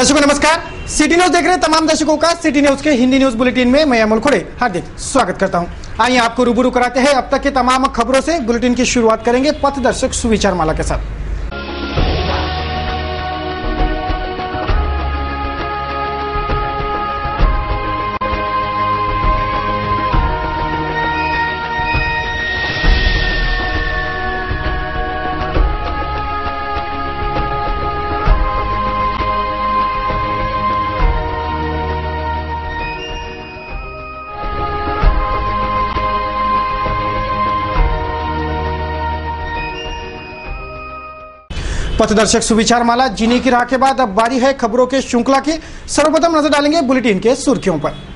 दर्शकों नमस्कार। City news देख रहे तमाम दर्शकों का सिटी न्यूज के हिंदी न्यूज बुलेटिन में मैं अमोल खोड़े हार्दिक स्वागत करता हूं। आइए आपको रूबरू कराते हैं अब तक के तमाम खबरों से। बुलेटिन की शुरुआत करेंगे पथदर्शक सुविचार माला के साथ। पथदर्शक सुविचार माला जीने की राह के बाद अब बारी है खबरों के श्रृंखला की। सर्वप्रथम नजर डालेंगे बुलेटिन के सुर्खियों पर।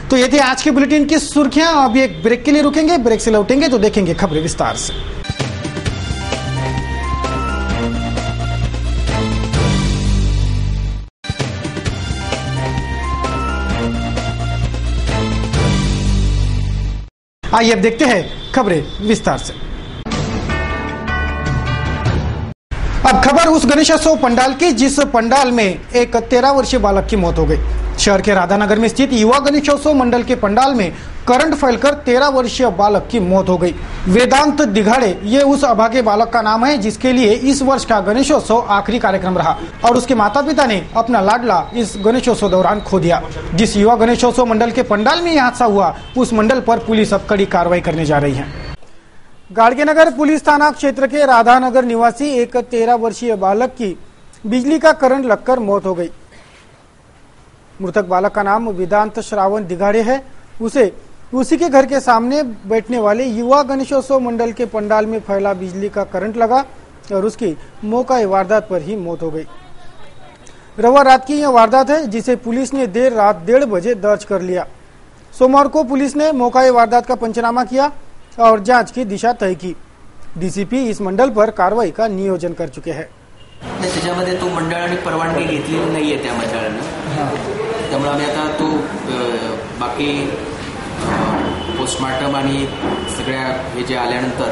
तो ये थी आज के बुलेटिन की सुर्खियां। अभी एक ब्रेक के लिए रुकेंगे, ब्रेक से लौटेंगे तो देखेंगे खबरें विस्तार से। आइए अब देखते हैं खबरें विस्तार से। अब खबर उस गणेशोत्सव पंडाल की जिस पंडाल में एक 13 वर्षीय बालक की मौत हो गई। शहर के राधानगर में स्थित युवा गणेशोत्सव मंडल के पंडाल में करंट फैलकर 13 वर्षीय बालक की मौत हो गई। वेदांत दिघाड़े ये उस अभागे बालक का नाम है जिसके लिए इस वर्ष का गणेशोत्सव आखिरी कार्यक्रम रहा और उसके माता पिता ने अपना लाडला इस गणेशोत्सव दौरान खो दिया। जिस युवा गणेशोत्सव मंडल के पंडाल में यह हादसा हुआ उस मंडल पर पुलिस अब कड़ी कार्रवाई करने जा रही है। गाड़गेनगर पुलिस थाना क्षेत्र के राधानगर निवासी एक 13 वर्षीय बालक की बिजली का करंट लगकर मौत हो गई। मृतक बालक का नाम वेदांत श्रावण दिघाड़े है। उसे उसी के घर के सामने बैठने वाले युवा गणेशोत्सव मंडल के पंडाल में फैला बिजली का करंट लगा और उसकी मौका वारदात पर ही मौत हो गई। रविवार रात की यह वारदात है जिसे पुलिस ने देर रात 1:30 बजे दर्ज कर लिया। सोमवार को पुलिस ने मौका वारदात का पंचनामा किया और जांच की दिशा तय की। डीसीपी इस मंडल पर कार्रवाई का नियोजन कर चुके हैं। त्याच्यामध्ये तो मंडळाने परवानगी घेतलेली नाहीये त्या मंडळानं, त्यामुळे आम्ही आता तो बाकी पोस्टमार्टम आणि सगळ्या हे जे आल्यानंतर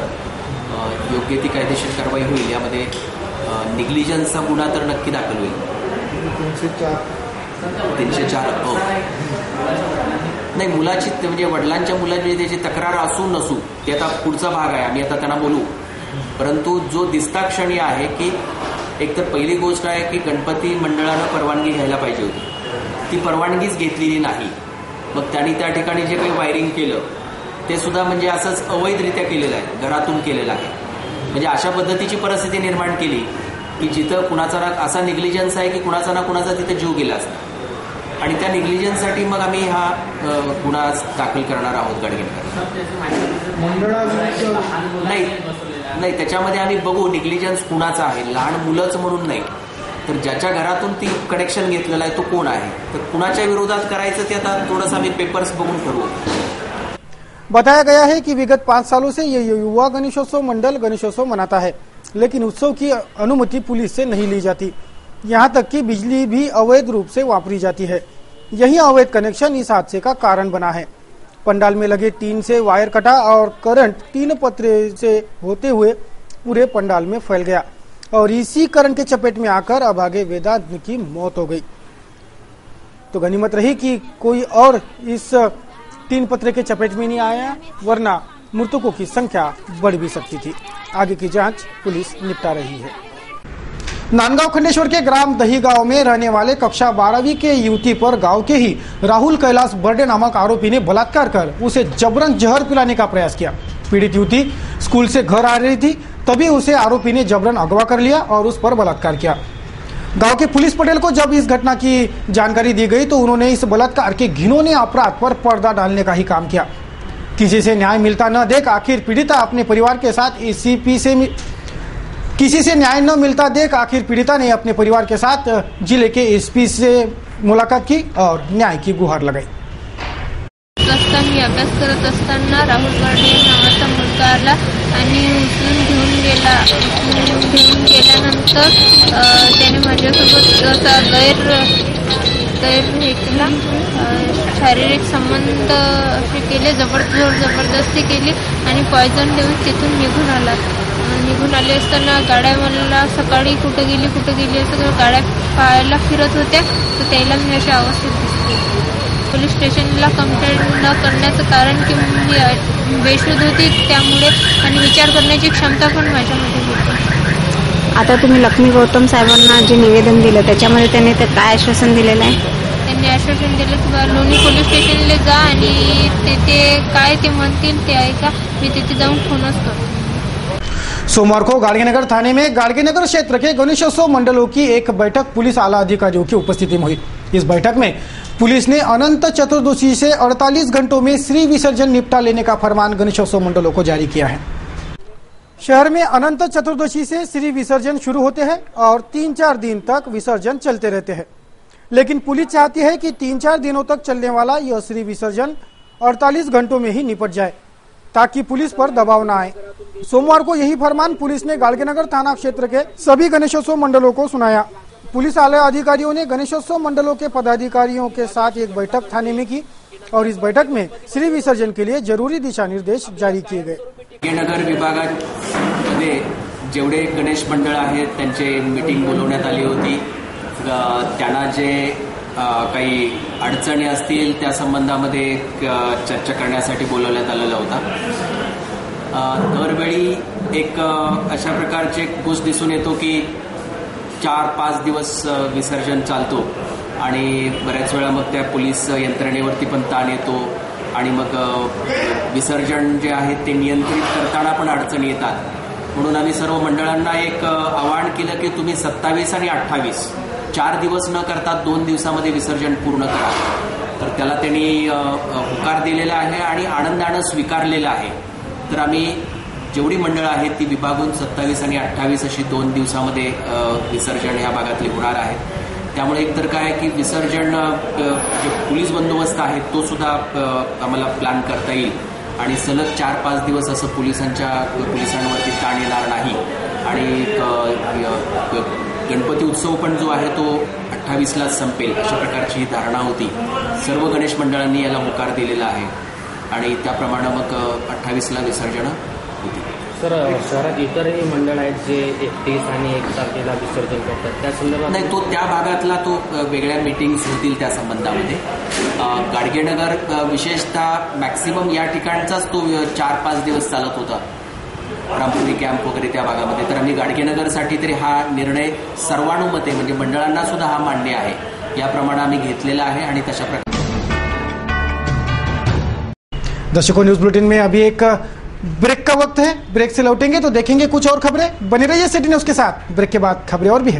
योग्य ती कायदेशीर कारवाई होईल। यामध्ये निग्लिजन्सचा गुन्हा तर नक्की दाखल होईल। 304 नाही मुलाची म्हणजे वडिलांच्या मुलाची त्याची तक्रार असू नसू ते आता पुढचा भाग आहे, आम्ही आता त्यांना बोलू। परंतु जो दिसता क्षणी आहे की एक तर पहिली गोष्ट आहे की गणपती मंडळानं परवानगी घ्यायला पाहिजे होती, ती परवानगीच घेतलेली नाही। मग त्यांनी त्या ठिकाणी जे काही वायरिंग केलं ते सुद्धा म्हणजे असंच अवैधरित्या केलेलं आहे, घरातून केलेलं आहे। म्हणजे अशा पद्धतीची परिस्थिती निर्माण केली की जिथं कुणाचा ना असा निग्लिजन्स आहे की कुणाचा ना कुणाचा तिथे जीव गेला असता आणि त्या निग्लिजन्ससाठी मग आम्ही हा गुन्हा दाखल करणार आहोत गाडगेनकर। नाही त्याच्यामध्ये आम्ही बघू निग्लिजन्स कुणाचा आहे, लहान मुलंच म्हणून नाही तर ज्याच्या घरातून ती कनेक्शन घेतलेला आहे तो कोण आहे, तर कुणाच्या विरोधात करायचं ते आता थोडंसं आम्ही पेपर्स बघून ठरवू। बताया गया है कि विगत 5 सालों से ये युवा गणेशोत्सव मंडल गणेशोत्सव मनाता है, लेकिन उत्सव की अनुमति पुलिस से नहीं ली जाती। यहाँ तक कि बिजली भी अवैध रूप से वापरी जाती है। यही अवैध कनेक्शन इस हादसे का कारण बना है। पंडाल में लगे टीन से वायर कटा और करंट 3 पत्रे से होते हुए पूरे पंडाल में फैल गया और इसी करंट के चपेट में आकर अभागे वेदांत की मौत हो गई। तो गनीमत रही कि कोई और इस 3 पत्रे के चपेट में नहीं आया, वरना मृतकों की संख्या बढ़ भी सकती थी। आगे की जांच पुलिस निपटा रही है। नांदगांव खंडेश्वर के ग्राम दही गांव में रहने वाले कक्षा 12वीं के युवती पर गांव के ही राहुल कैलाश बर्डे नामक आरोपी ने बलात्कार कर उसे जबरन जहर पिलाने का प्रयास किया। पीड़ित युवती स्कूल से घर आ रही थी, तभी उसे आरोपी ने जबरन अगवा कर लिया और उस पर बलात्कार किया। गांव के पुलिस पटेल को जब इस घटना की जानकारी दी गई तो उन्होंने इस बलात्कार के घिनौने अपराध पर पर्दा डालने का ही काम किया। किसी से न्याय मिलता न देख आखिर पीड़िता अपने परिवार के साथ किसी से न्याय न मिलता देख आखिर पीड़िता ने अपने परिवार के साथ जिले के एसपी से मुलाकात की और न्याय की गुहार लगाई। वाजता मी अभ्यास करत असताना राहुल गाडे नावाचा मुलगा आला आणि उचलून घेऊन गेल्यानंतर त्याने माझ्यासोबत असा गैर हे केला, शारीरिक संबंध असे केले, जबरदस्ती केली आणि पॉयझन देऊन तिथून निघून आले असताना गाड्या मला सकाळी कुठं गेली असं गाड्या पाहायला फिरत होत्या, तर त्याला मी अशा अवस्थेत दिसते. पोलीस स्टेशनला कंप्लेंट न करण्याचं कारण की मी बेशुद्ध होती, त्यामुळे आणि विचार करण्याची क्षमता पण माझ्यामध्ये होती. आता तुम्ही लक्ष्मी गौतम साहेबांना जे निवेदन दिलं त्याच्यामध्ये त्यांनी ते काय आश्वासन दिलेलं आहे? त्यांनी आश्वासन दिलं की लोणी पोलीस स्टेशनला जा आणि तिथे काय ते म्हणतील ते ऐका, मी तिथे जाऊन फोनच करतो. सोमवार को गाड़गीनगर थाने में गाड़गीनगर क्षेत्र के गणेशोत्सव मंडलों की एक बैठक पुलिस आला अधिकारियों की उपस्थिति में हुई। इस बैठक में पुलिस ने अनंत चतुर्दशी से 48 घंटों में श्री विसर्जन निपटा लेने का फरमान गणेशोत्सव मंडलों को जारी किया है। शहर में अनंत चतुर्दशी से श्री विसर्जन शुरू होते हैं और 3-4 दिन तक विसर्जन चलते रहते हैं, लेकिन पुलिस चाहती है कि 3-4 दिनों तक चलने वाला यह श्री विसर्जन 48 घंटों में ही निपट जाए ताकि पुलिस पर दबाव न आए। सोमवार को यही फरमान पुलिस ने गाड़गीनगर थाना क्षेत्र के सभी गणेशोत्सव मंडलों को सुनाया। पुलिस आला अधिकारियों ने गणेशोत्सव मंडलों के पदाधिकारियों के साथ एक बैठक थाने में की और इस बैठक में श्री विसर्जन के लिए जरूरी दिशा निर्देश जारी किए गए। गाड़गीनगर विभागामध्ये जेवढे गणेश मंडळ आहेत त्यांचे मीटिंग बोलवण्यात आली होती। त्यांना जे काही अडचणी असतील त्या संबंधामध्ये चर्चा करण्यासाठी बोलवण्यात आलेला होता। दरवेळी एक अशा प्रकारची एक गोष्ट दिसून येतो की 4-5 दिवस विसर्जन चालतो आणि बऱ्याच वेळा मग त्या पोलीस यंत्रणेवरती पण ताण येतो आणि मग विसर्जन जे आहे ते नियंत्रित करताना पण अडचणी येतात। म्हणून आम्ही सर्व मंडळांना एक आवाहन केलं की तुम्ही 27 आणि 28 4 दिवस न करता 2 दिवसामध्ये विसर्जन पूर्ण करा। तर त्याला त्यांनी होकार दिलेला आहे आणि आनंदाने स्वीकारलेला आहे। तर आम्ही जेवढी मंडळं आहेत ती विभागून 27 आणि 28 अशी 2 दिवसामध्ये विसर्जन ह्या भागातले होणार आहे। त्यामुळे एकतर काय की विसर्जन जे पोलीस बंदोबस्त आहे तो सुद्धा आम्हाला प्लॅन करता येईल आणि सलग 4-5 दिवस असं पोलिसांवरती ताण येणार नाही आणि गणपती उत्सव पण जो आहे तो 28ला संपेल अशा प्रकारची ही धारणा होती। सर्व गणेश मंडळांनी याला होकार दिलेला आहे आणि त्याप्रमाणे मग 28ला विसर्जन होती। सर, शहरात इतरही मंडळ आहेत जे 31 आणि 1 तारखेला विसर्जन करतात, त्या संदर्भात नाही, तो त्या भागातला तो वेगळ्या मीटिंग्स होतील त्या संबंधामध्ये। गाडगेनगर विशेषतः मॅक्सिमम या ठिकाणचाच तो 4-5 दिवस चालत होता, रामपुरी कॅम्प वगैरे त्या भागामध्ये। तर आम्ही गाडगेनगरसाठी तरी हा निर्णय सर्वानुमते म्हणजे मंडळांना सुद्धा हा मान्य आहे याप्रमाणे आम्ही घेतलेला आहे आणि तशा प्रकारे। दर्शकों, न्यूज बुलेटिन में अभी एक ब्रेक का वक्त है। ब्रेक से लौटेंगे तो देखेंगे कुछ और खबरें। बने रहिए सिटी न्यूज के साथ। ब्रेक के बाद खबरें और भी है।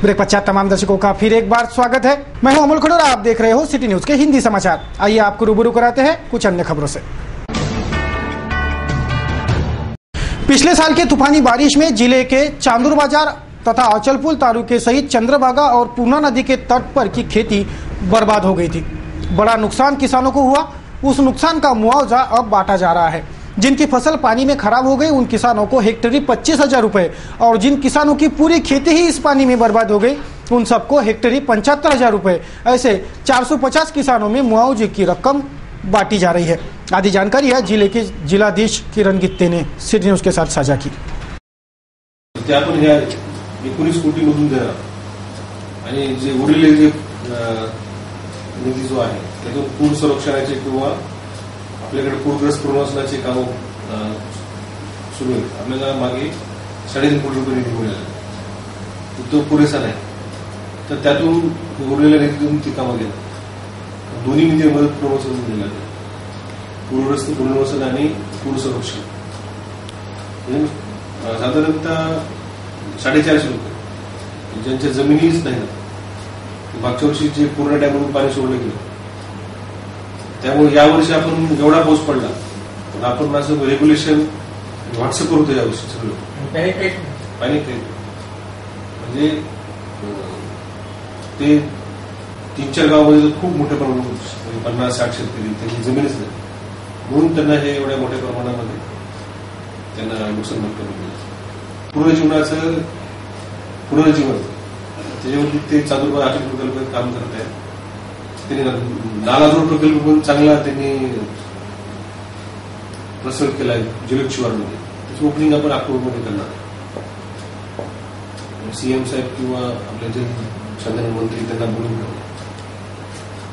ब्रेक पश्चात तमाम दर्शकों का फिर एक बार स्वागत है। मैं हूं अमोल खड़ोर, आप देख रहे हो सिटी न्यूज के हिंदी समाचार। आइए आपको रूबरू कराते हैं कुछ अन्य खबरों से। पिछले साल के तूफानी बारिश में जिले के चांदूर बाजार तथा अचलपुर तालुके सहित चंद्रभागा और पूर्णा नदी के तट पर की खेती बर्बाद हो गई थी। बड़ा नुकसान किसानों को हुआ। उस नुकसान का मुआवजा अब बांटा जा रहा है। जिनकी फसल पानी में खराब हो गई उन किसानों को हेक्टेरी 25,000 रुपए और जिन किसानों की पूरी खेती ही इस पानी में बर्बाद हो गई उन सबको हेक्टेरी 75,000 रुपए, ऐसे 450 किसानों में मुआवजे की रकम बांटी जा रही है। आदि जानकारी है जिले के जिलाधीश किरण गित्ते ने सिटी न्यूज के साथ साझा की। त्यातून ह्या 19 कोटी मधून देणार आणि जे उरलेले जे निधी जो आहे त्यातून पूर संरक्षणाचे किंवा आपल्याकडे पूरग्रस्त पुनर्वसनाचे काम सुरू आहेत। आपल्याला मागे 3.5 कोटी रुपये निधी मिळाला, तो पुरेसा नाही, तर त्यातून उरलेल्या निधीतून ती कामं घेतात। दोन्ही निधी मदत पुनर्वसन दिला, पूरग्रस्त पुनर्वसन आणि पूर संरक्षण। साधारणतः 450 लोक ज्यांच्या जमिनीच नाही, मागच्या वर्षी जे पूर्ण डॅममधून पाणी सोडलं गेलं त्यामुळे यावर्षी आपण एवढा पाऊस पडला पण आपण असं रेग्युलेशन व्हॉट्सअपवर होतं या गोष्टी सगळं पॅनिक म्हणजे ते 3-4 गावामध्ये खूप मोठ्या प्रमाणात 50-60 शेतकरी त्यांची जमीनच नाही म्हणून त्यांना हे एवढ्या मोठ्या प्रमाणामध्ये त्यांना नुकसान भरपाई मिळते. पुनर्जीवनाचं पुनर्जीवन त्याच्यावरती ते चातुर्माय आर्थिक प्रकल्प काम करत आहेत. त्यांनी नालाजोड प्रकल्प पण चांगला त्यांनी प्रसार केला आहे जलद शिवारमध्ये. त्याची ओपनिंग आपण ऑक्टोबरमध्ये करणार. सीएम साहेब किंवा आपले जे संचालक मंत्री त्यांना बोलून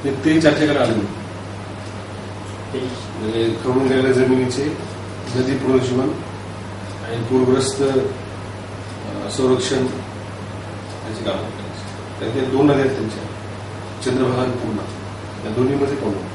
ते चर्चा करायला आले म्हणजे खवळून गेलेल्या जमिनीचे नदी पुनर्जीवन आणि पूरग्रस्त संरक्षण याची कामं करायची. त्या 2 नद्या आहेत त्यांच्या चंद्रभागा आणि पूर्णा या दोन्हीमध्ये प्रॉब्लेम.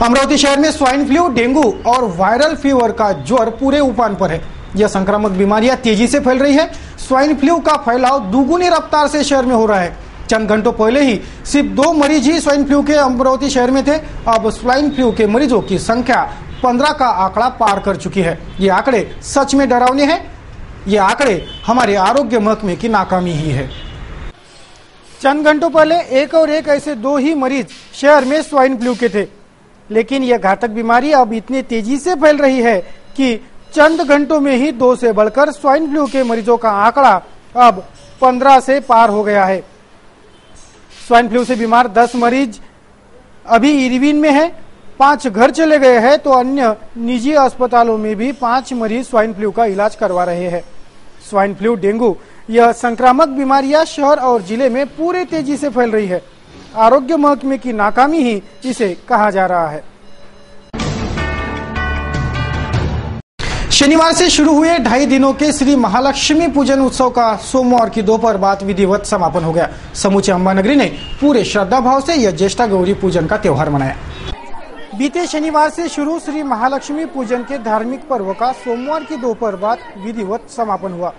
अमरावती शहर में स्वाइन फ्लू, डेंगू और वायरल फीवर का ज्वर पूरे उफान पर है. यह संक्रामक बीमारियां तेजी से फैल रही है. स्वाइन फ्लू का फैलाव दुगुनी रफ्तार से शहर में हो रहा है. चंद घंटों पहले ही सिर्फ 2 मरीज ही स्वाइन फ्लू के अमरावती शहर में थे. अब स्वाइन फ्लू के मरीजों की संख्या 15 का आंकड़ा पार कर चुकी है. ये आंकड़े सच में डरावने हैं. ये आंकड़े हमारे आरोग्य महकमे की नाकामी ही है. चंद घंटों पहले एक और एक ऐसे 2 ही मरीज शहर में स्वाइन फ्लू के थे. लेकिन यह घातक बीमारी अब इतनी तेजी से फैल रही है कि चंद घंटों में ही 2 से बढ़कर स्वाइन फ्लू के मरीजों का आंकड़ा अब 15 से पार हो गया है. स्वाइन फ्लू से बीमार 10 मरीज अभी इरविन में है. 5 घर चले गए हैं तो अन्य निजी अस्पतालों में भी 5 मरीज स्वाइन फ्लू का इलाज करवा रहे हैं. स्वाइन फ्लू, डेंगू यह संक्रामक बीमारियां शहर और जिले में पूरे तेजी से फैल रही है. आरोग्य महकमे की नाकामी ही इसे कहा जा रहा है. शनिवार से शुरू हुए 2.5 दिनों के श्री महालक्ष्मी पूजन उत्सव का सोमवार की दोपहर बाद विधिवत समापन हो गया. समूचे अंबानगरी ने पूरे श्रद्धा भाव से यह ज्येष्ठा गौरी पूजन का त्योहार मनाया. बीते शनिवार से शुरू श्री महालक्ष्मी पूजन के धार्मिक पर्व का सोमवार की दोपहर बाद विधिवत समापन हुआ.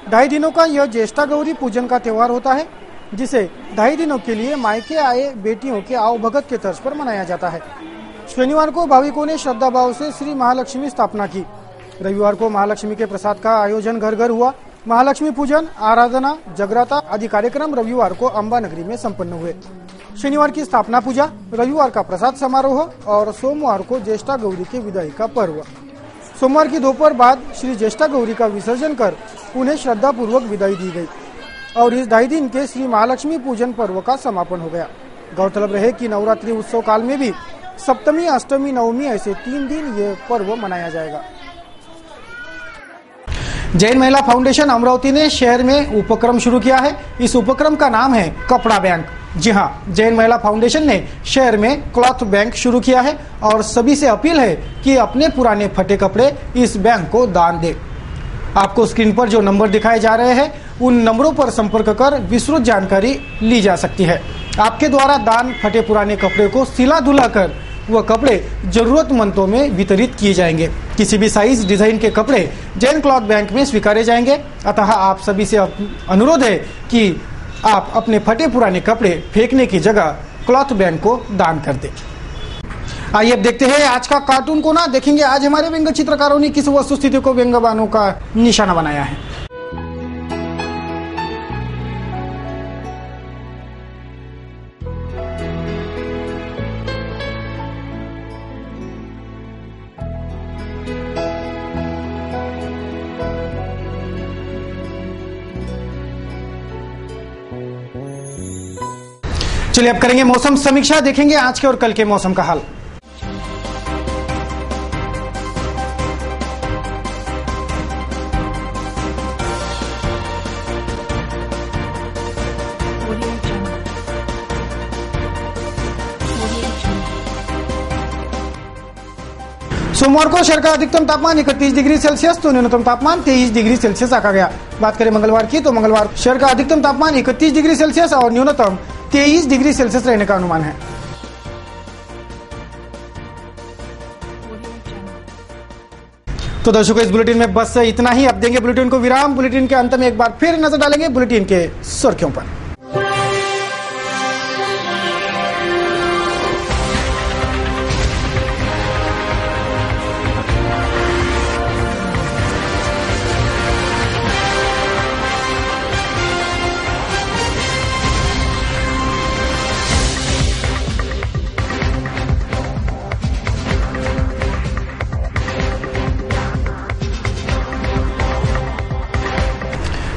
2.5 दिनों का यह ज्येष्ठा गौरी पूजन का त्योहार होता है जिसे 2.5 दिनों के लिए मायके आए बेटियों के आवभगत के तर्ज पर मनाया जाता है. शनिवार को भाविकों ने श्रद्धा भाव से श्री महालक्ष्मी स्थापना की. रविवार को महालक्ष्मी के प्रसाद का आयोजन घर घर हुआ. महालक्ष्मी पूजन, आराधना, जगराता आदि कार्यक्रम रविवार को अंबानगरी में संपन्न हुए. शनिवार की स्थापना पूजा, रविवार का प्रसाद समारोह और सोमवार को ज्येष्ठा गौरी के विदाई का पर्व. सोमवार की दोपहर बाद श्री ज्येष्ठा गौरी का विसर्जन कर उन्हें श्रद्धा पूर्वक विदाई दी गई और इस 2.5 दिन के श्री महालक्ष्मी पूजन पर्व का समापन हो गया. गौरतलब रहे कि नवरात्रि उत्सव काल में भी सप्तमी, अष्टमी, नवमी ऐसे 3 दिन ये पर्व मनाया जाएगा. जैन महिला फाउंडेशन अमरावती ने शहर में उपक्रम शुरू किया है. इस उपक्रम का नाम है कपड़ा बैंक. जी हां, जैन महिला फाउंडेशन ने शहर में क्लॉथ बैंक शुरू किया है और सभी से अपील है कि अपने पुराने फटे कपड़े इस बैंक को दान दे. आपको स्क्रीन पर जो नंबर दिखाए जा रहे हैं उन नंबरों पर संपर्क कर विस्तृत जानकारी ली जा सकती है. आपके द्वारा दान फटे पुराने कपड़े को सिला धुला कर वह कपड़े जरूरतमंदों में वितरित किए जाएंगे. किसी भी साइज डिजाइन के कपड़े जैन क्लॉथ बैंक में स्वीकारे जाएंगे. अतः आप सभी से अनुरोध है कि आप अपने फटे पुराने कपड़े फेंकने की जगह क्लॉथ बैंक को दान कर दें. आइए अब देखते हैं आज का कार्टून कोना. देखेंगे आज हमारे व्यंग्य चित्रकारों ने किस वस्तुस्थिति को व्यंग्यवानों का निशाना बनाया है. चलिए अब करेंगे मौसम समीक्षा. देखेंगे आज के और कल के मौसम का हाल. सोमवार को शहर का अधिकतम तापमान 31 डिग्री सेल्सियस तो न्यूनतम तापमान 23 डिग्री सेल्सियस आका गया. बात करें मंगलवार की तो मंगलवार शहर का अधिकतम तापमान 31 डिग्री सेल्सियस और न्यूनतम 23 डिग्री सेल्सियस रहने का अनुमान है. तो दर्शकों, इस बुलेटिन में बस इतना ही. अब देंगे बुलेटिन को विराम. बुलेटिन के अंत में एक बार फिर नजर डालेंगे बुलेटिन के सुर्खियों पर.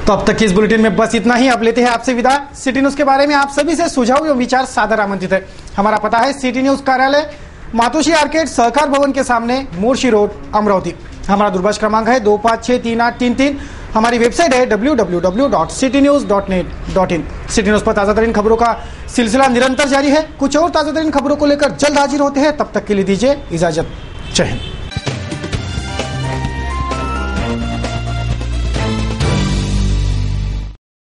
तो अब तक की इस बुलेटिन में बस इतना ही। अब लेते हैं आपसे विदा। सिटी न्यूज के बारे में आप सभी से सुझाव एवं विचार सादर आमंत्रित है। हमारा पता है सिटी न्यूज कार्यालय, मातोश्री आर्केड, सहकार भवन के सामने, मोर्शी रोड, अमरावती। हमारा दूरभाष क्रमांक है 25633833। हमारी वेबसाइट है www.citynews.net.in। सिटी न्यूज पर ताजा तरीन खबरों का सिलसिला निरंतर जारी है। कुछ और ताजा तरीन खबरों को लेकर जल्द हाजिर होते हैं। तब तक के लिए दीजिए इजाजत। जय हिंद।